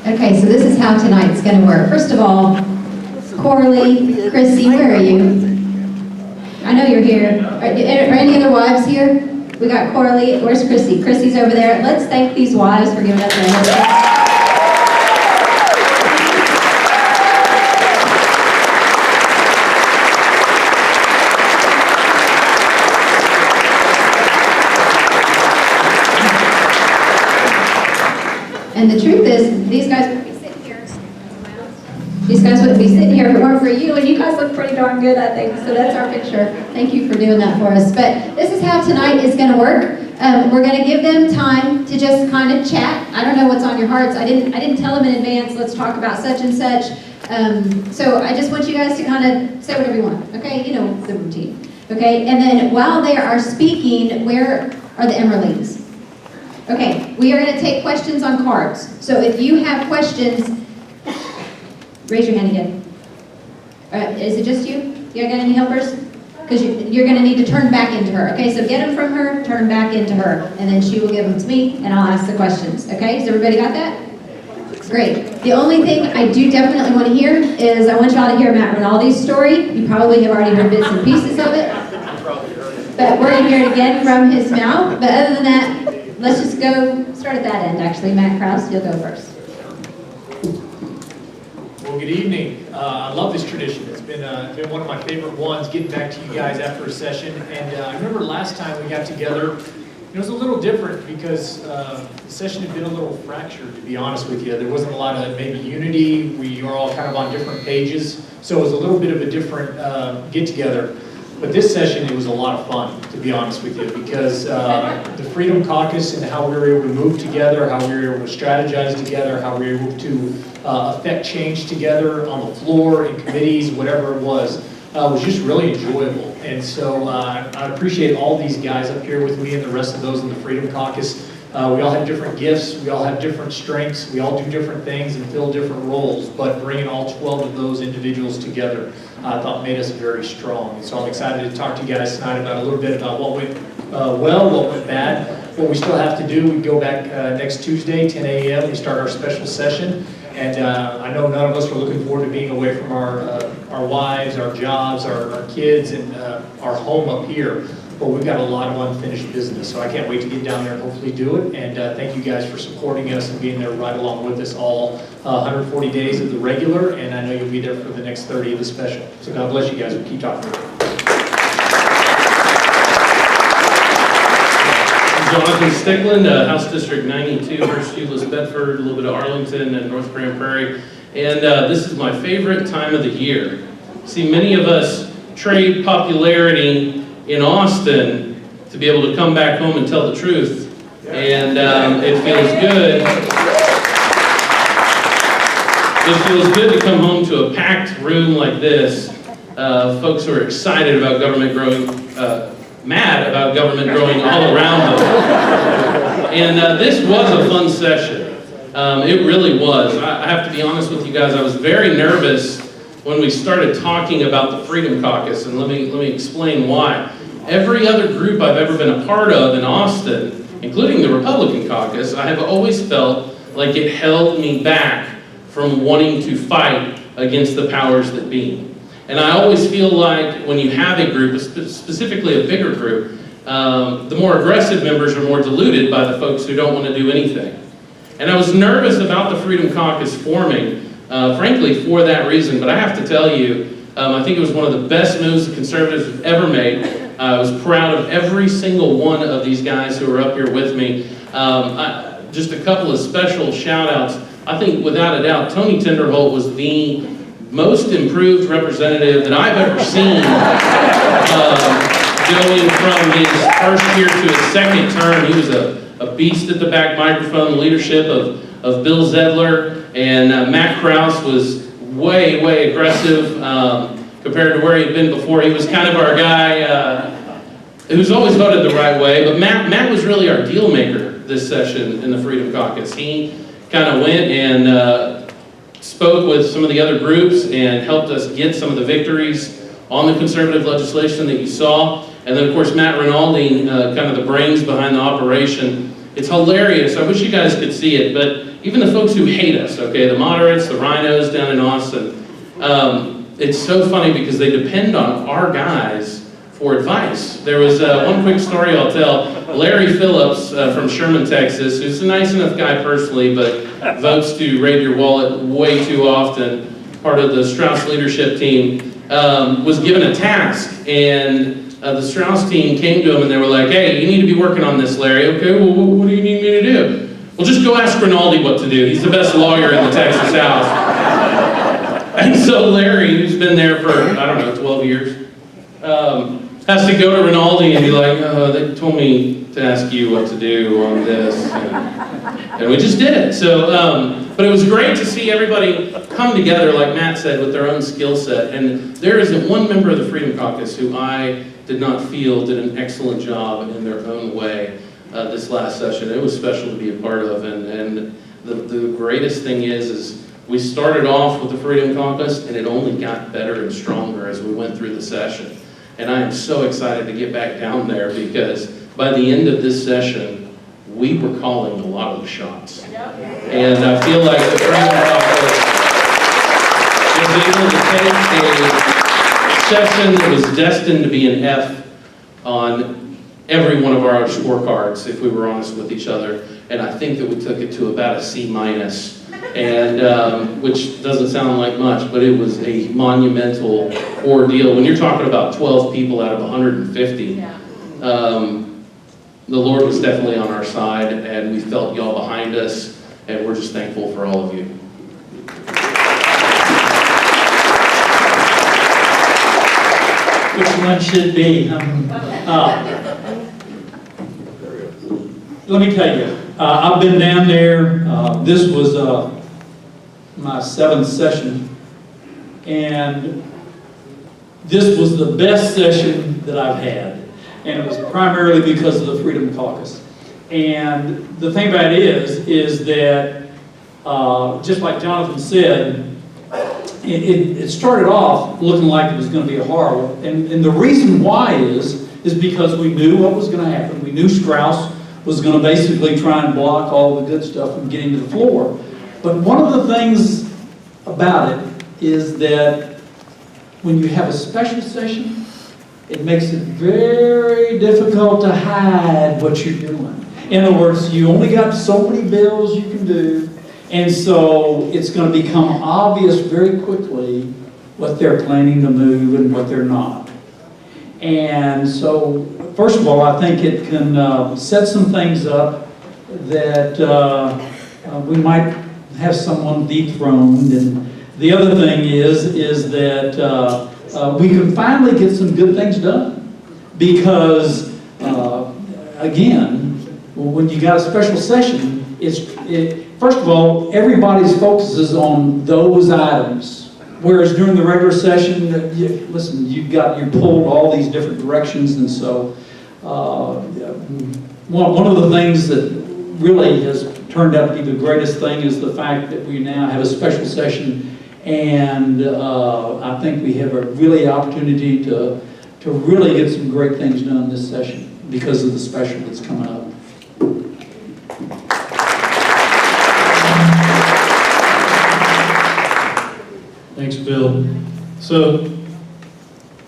Okay, so this is how tonight's going to work. First of all, Coralie, Chrissy, where are you? I know you're here. Are any other wives here? We got Coralie. Where's Chrissy? Chrissy's over there. Let's thank these wives for giving us their husbands. And the truth is, these guys wouldn't be sitting here. These guys wouldn't be sitting here if it weren't for you, and you guys look pretty darn good, I think. So that's our picture. Thank you for doing that for us. But this is how tonight is going to work. We're going to give them time to just kind of chat. I don't know what's on your hearts. I didn't tell them in advance, let's talk about such and such. So I just want you guys to kind of say whatever you want. Okay, you know the routine. Okay, and then while they are speaking, where are the Emerlings? Okay, we are going to take questions on cards. So if you have questions, raise your hand again. Is it just you? You got any helpers? Because you're going to need to turn back into her. Okay, so get them from her, turn them back into her, and then she will give them to me, and I'll ask the questions. Okay, has everybody got that? Great. The only thing I do definitely want to hear is I want y'all to hear Matt Rinaldi's story. You probably have already heard bits and pieces of it, but we're going to hear it again from his mouth. But other than that, let's just go start at that end, actually. Matt Krause, you'll go first. Well, good evening. I love this tradition. It's been one of my favorite ones, getting back to you guys after a session. And I remember last time we got together, it was a little different because the session had been a little fractured, to be honest with you. There wasn't a lot of maybe unity. We were all kind of on different pages. So it was a little bit of a different get-together. But this session, it was a lot of fun, to be honest with you, because the Freedom Caucus and how we were able to move together, how we were able to strategize together, how we were able to affect change together on the floor, in committees, whatever it was just really enjoyable. And so I appreciate all these guys up here with me and the rest of those in the Freedom Caucus. We all have different gifts, we all have different strengths, we all do different things and fill different roles, but bringing all 12 of those individuals together I thought made us very strong. And so I'm excited to talk to you guys tonight about a little bit about what went well, what went bad, what we still have to do. We go back next Tuesday, 10 a.m., we start our special session. And I know none of us are looking forward to being away from our wives, our jobs, our kids, and our home up here. But we've got a lot of unfinished business, so I can't wait to get down there and hopefully do it. And thank you guys for supporting us and being there right along with us all 140 days of the regular, and I know you'll be there for the next 30 of the special. So God bless you guys. We'll keep talking. Jonathan Stickland, House District 92, First Euless Bedford, a little bit of Arlington and North Grand Prairie. And this is my favorite time of the year. See, many of us trade popularity in Austin to be able to come back home and tell the truth. And it feels good. It feels good to come home to a packed room like this. Folks who are excited about government growing, mad about government growing all around them. And this was a fun session. It really was. I have to be honest with you guys, I was very nervous when we started talking about the Freedom Caucus, and let me explain why. Every other group I've ever been a part of in Austin, including the Republican Caucus, I have always felt like it held me back from wanting to fight against the powers that be. And I always feel like when you have a group, specifically a bigger group, the more aggressive members are more diluted by the folks who don't want to do anything. And I was nervous about the Freedom Caucus forming, frankly, for that reason. But I have to tell you, I think it was one of the best moves the conservatives have ever made. I was proud of every single one of these guys who are up here with me. Just a couple of special shout outs. I think without a doubt, Tony Tinderholt was the most improved representative that I've ever seen, going from his first year to his second term. He was a beast at the back microphone. The leadership of Bill Zedler, and Matt Krause was way aggressive compared to where he'd been before. He was kind of our guy who's always voted the right way, but Matt was really our deal maker this session in the Freedom Caucus. He kind of went and spoke with some of the other groups and helped us get some of the victories on the conservative legislation that you saw. And then, of course, Matt Rinaldi, kind of the brains behind the operation. It's hilarious. I wish you guys could see it, but even the folks who hate us, okay, the moderates, the rhinos down in Austin, it's so funny because they depend on our guys for advice. There was one quick story I'll tell. Larry Phillips from Sherman, Texas, who's a nice enough guy personally, but votes to raid your wallet way too often, part of the Strauss leadership team, was given a task, and the Strauss team came to him and they were like, hey, you need to be working on this, Larry. Okay, well, what do you need me to do? Well, just go ask Rinaldi what to do. He's the best lawyer in the Texas House. And so Larry, who's been there for, I don't know, 12 years, has to go to Rinaldi and be like, oh, they told me to ask you what to do on this. And we just did it. So, but it was great to see everybody come together, like Matt said, with their own skill set. And there isn't one member of the Freedom Caucus who I did not feel did an excellent job in their own way this last session. It was special to be a part of. And the greatest thing is we started off with the Freedom Caucus, and it only got better and stronger as we went through the session. And I am so excited to get back down there because by the end of this session, we were calling a lot of the shots. And I feel like the Freedom Caucus was able to take a session that was destined to be an F on every one of our scorecards, if we were honest with each other. And I think that we took it to about a C-, and which doesn't sound like much, but it was a monumental ordeal. When you're talking about 12 people out of 150, the Lord was definitely on our side, and we felt y'all behind us, and we're just thankful for all of you. Which one should be? Let me tell you, I've been down there. This was my 7th session, and this was the best session that I've had. And it was primarily because of the Freedom Caucus. And the thing about it is that, just like Jonathan said, it started off looking like it was going to be a horror. And the reason why is because we knew what was going to happen. We knew Krause was going to basically try and block all the good stuff from getting to the floor. But one of the things about it is that when you have a special session, it makes it very difficult to hide what you're doing. In other words, you only got so many bills you can do, and so it's going to become obvious very quickly what they're planning to move and what they're not. And so, first of all, I think it can set some things up that we might have someone dethroned. And the other thing is that we can finally get some good things done. Because, again, when you got a special session, first of all, everybody's focus is on those items. Whereas during the regular session, you're pulled all these different directions. And so, one of the things that really has turned out to be the greatest thing is the fact that we now have a special session, and I think we have a really opportunity to really get some great things done this session because of the special that's coming up. Thanks, Bill. So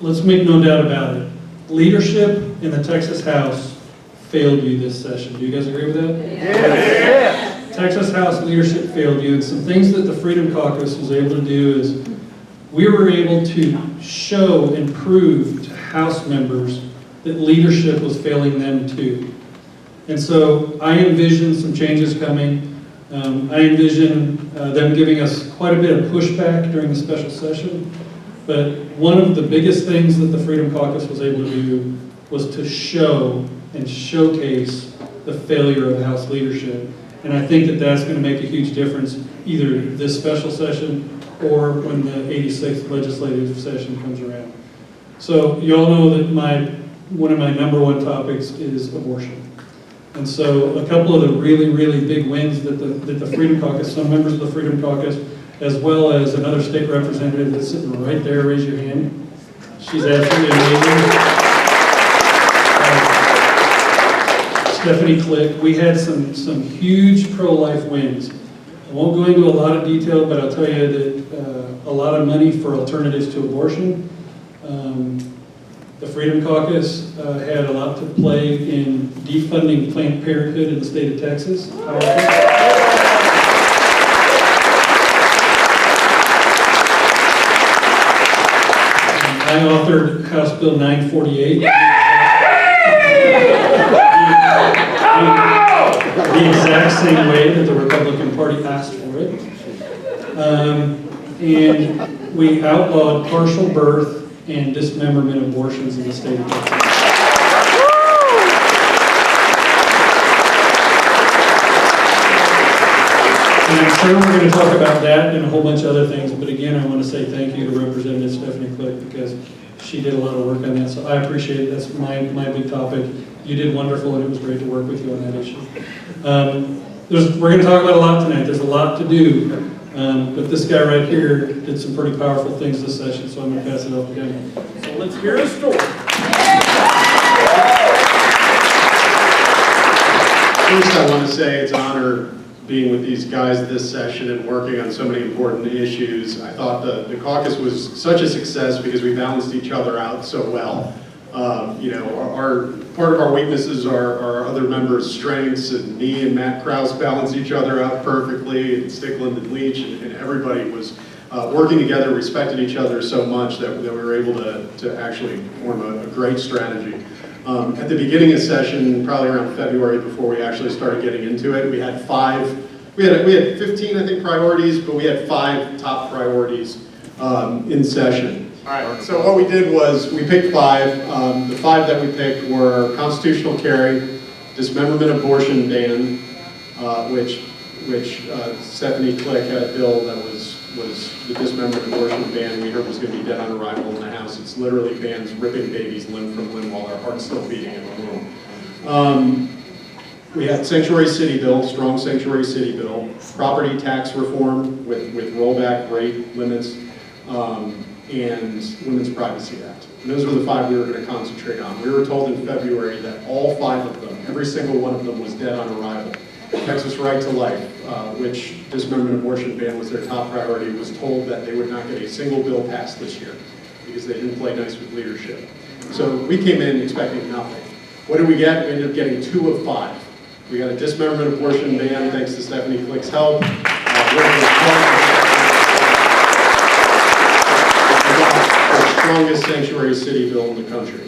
let's make no doubt about it. Leadership in the Texas House failed you this session. Do you guys agree with that? Yes. Texas House leadership failed you. And some things that the Freedom Caucus was able to do is we were able to show and prove to House members that leadership was failing them too. And so I envision some changes coming. I envision them giving us quite a bit of pushback during the special session. But one of the biggest things that the Freedom Caucus was able to do was to show and showcase the failure of House leadership. And I think that that's going to make a huge difference either this special session or when the 86th legislative session comes around. So you all know that one of my number one topics is abortion. And so a couple of the really, really big wins that the Freedom Caucus, some members of the Freedom Caucus, as well as another state representative that's sitting right there, raise your hand. She's absolutely amazing. Stephanie Click. We had some huge pro-life wins. won't go into a lot of detail, but I'll tell you that a lot of money for alternatives to abortion. The Freedom Caucus had a lot to play in defunding Planned Parenthood in the state of Texas. I authored House Bill 948. The exact same way that the Republican Party asked for it. And we outlawed partial birth and dismemberment abortions in the state of Texas. And I'm sure we're going to talk about that and a whole bunch of other things, but again, I want to say thank you to Representative Stephanie Click because she did a lot of work on that, so I appreciate it. That's my big topic. You did wonderful, and it was great to work with you on that issue. We're going to talk about a lot tonight. There's a lot to do, but this guy right here did some pretty powerful things this session, so I'm going to pass it off to him. So let's hear his story. First, I want to say it's an honor being with these guys this session and working on so many important issues. I thought the caucus was such a success because we balanced each other out so well. Part of our weaknesses are our other members' strengths, and me and Matt Krause balance each other out perfectly, and Stickland and Leach, and everybody was working together, respected each other so much that we were able to actually form a great strategy. At the beginning of session, probably around February before we actually started getting into it, we had 15, I think, priorities, but we had 5 top priorities in session. All right, so what we did was we picked 5. The 5 that we picked were constitutional carry, dismemberment abortion ban, which Stephanie Click had a bill that was the dismemberment abortion ban we heard was going to be dead on arrival in the House. It's literally bans ripping babies limb from limb while their heart's still beating in the womb. We had sanctuary city bill, strong sanctuary city bill, property tax reform with rollback rate limits, and Women's Privacy Act. And those were the 5 we were going to concentrate on. We were told in February that all 5 of them, every single one of them, was dead on arrival. Texas Right to Life, which dismemberment abortion ban was their top priority, was told that they would not get a single bill passed this year because they didn't play nice with leadership. So we came in expecting nothing. What did we get? We ended up getting 2 of 5. We got a dismemberment abortion ban thanks to Stephanie Click's help. The strongest sanctuary city bill in the country.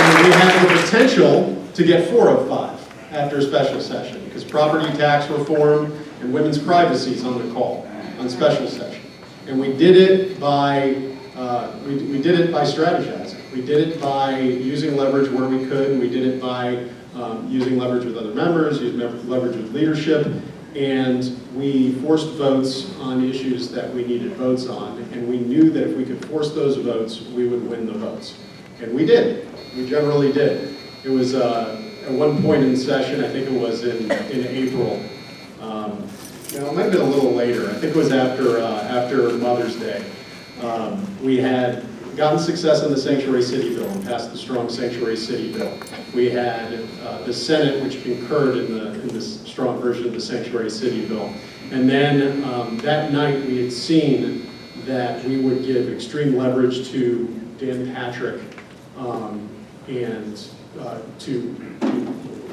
And we have the potential to get 4 of 5 after a special session because property tax reform and women's privacy is on the call on special session. And we did it by strategizing. We did it by using leverage where we could. We did it by using leverage with other members, using leverage with leadership, and we forced votes on issues that we needed votes on, and we knew that if we could force those votes, we would win the votes. And we did. We generally did. It was at one point in session, I think it was in April. It might have been a little later. I think it was after Mother's Day. We had gotten success on the sanctuary city bill and passed the strong sanctuary city bill. We had the Senate, which concurred in this strong version of the sanctuary city bill. And then that night we had seen that we would give extreme leverage to Dan Patrick and to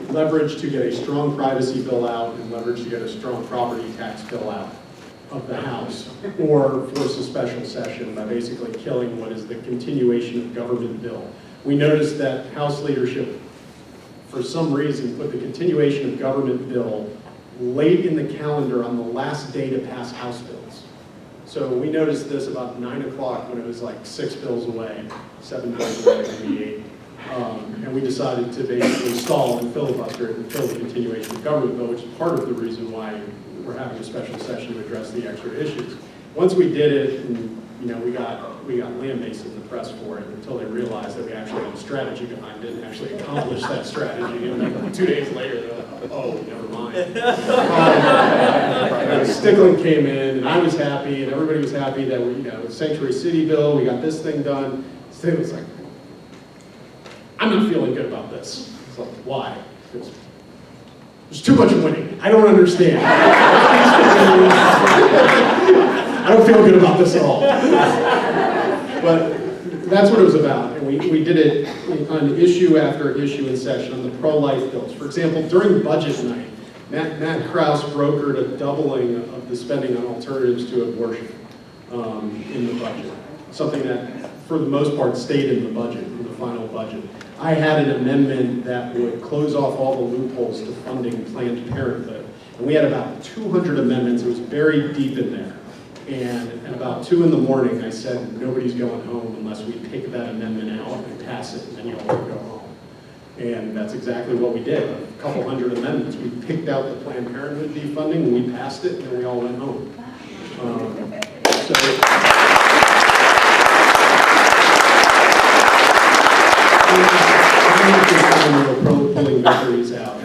leverage to get a strong privacy bill out and leverage to get a strong property tax bill out of the House, or force a special session by basically killing what is the continuation of government bill. We noticed that House leadership, for some reason, put the continuation of government bill late in the calendar on the last day to pass House bills. So we noticed this about 9 o'clock when it was like 6 bills away, 7 bills away, maybe 8. And we decided to basically stall and filibuster it until the continuation of government bill, which is part of the reason why we're having a special session to address the extra issues. Once we did it, and we got lambasted in the press for it until they realized that we actually had a strategy behind it and actually accomplished that strategy. And then 2 days later, they're like, oh, never mind. Stickland came in, and I was happy, and everybody was happy that we, the sanctuary city bill, we got this thing done. Stickland was like, I'm not feeling good about this. It's like, why? There's too much winning. I don't understand. I don't feel good about this at all. But that's what it was about. And we did it on issue after issue in session on the pro-life bills. For example, during budget night, Matt Krause brokered a doubling of the spending on alternatives to abortion in the budget. Something that, for the most part, stayed in the budget, in the final budget. I had an amendment that would close off all the loopholes to funding Planned Parenthood. And we had about 200 amendments. It was buried deep in there. And at about 2 in the morning, I said, nobody's going home unless we take that amendment out and pass it, and then you'll all go home. And that's exactly what we did. A couple hundred amendments. We picked out the Planned Parenthood defunding, and we passed it, and then we all went home. So I'm not just a pro